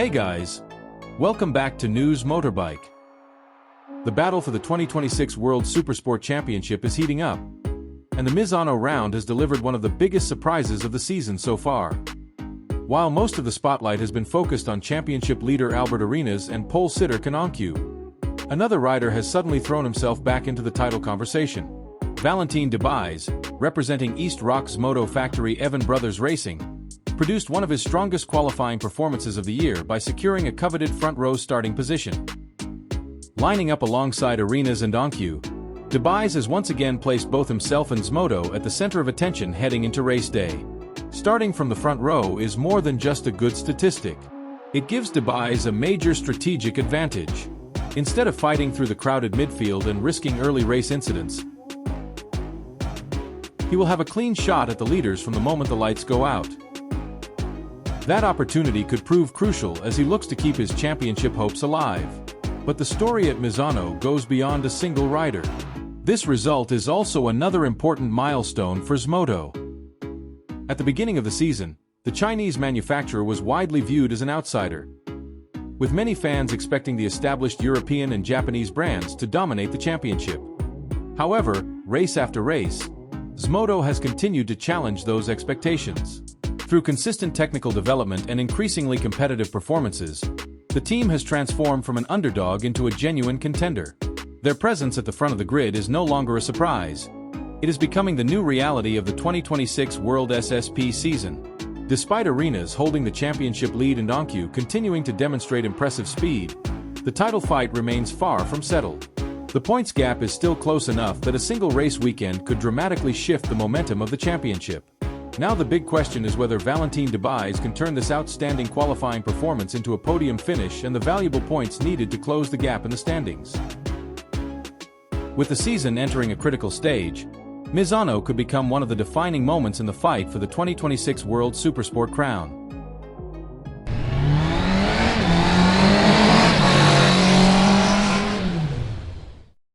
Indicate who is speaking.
Speaker 1: Hey guys! Welcome back to News Motorbike. The battle for the 2026 World Supersport Championship is heating up, and the Misano round has delivered one of the biggest surprises of the season so far. While most of the spotlight has been focused on championship leader Albert Arenas and pole sitter Can Öncü, another rider has suddenly thrown himself back into the title conversation. Valentin Debise, representing East Rock's Moto factory Evan Brothers Racing, produced one of his strongest qualifying performances of the year by securing a coveted front-row starting position. Lining up alongside Arenas and Oncu, Debise has once again placed both himself and ZXMOTO at the center of attention heading into race day. Starting from the front row is more than just a good statistic. It gives Debise a major strategic advantage. Instead of fighting through the crowded midfield and risking early race incidents, he will have a clean shot at the leaders from the moment the lights go out. That opportunity could prove crucial as he looks to keep his championship hopes alive. But the story at Misano goes beyond a single rider. This result is also another important milestone for ZXMOTO. At the beginning of the season, the Chinese manufacturer was widely viewed as an outsider, with many fans expecting the established European and Japanese brands to dominate the championship. However, race after race, ZXMOTO has continued to challenge those expectations. Through consistent technical development and increasingly competitive performances, the team has transformed from an underdog into a genuine contender. Their presence at the front of the grid is no longer a surprise. It is becoming the new reality of the 2026 WorldSSP season. Despite Arenas holding the championship lead and Oncu continuing to demonstrate impressive speed, the title fight remains far from settled. The points gap is still close enough that a single race weekend could dramatically shift the momentum of the championship. Now the big question is whether Valentin Debise can turn this outstanding qualifying performance into a podium finish and the valuable points needed to close the gap in the standings. With the season entering a critical stage, Misano could become one of the defining moments in the fight for the 2026 World Supersport crown.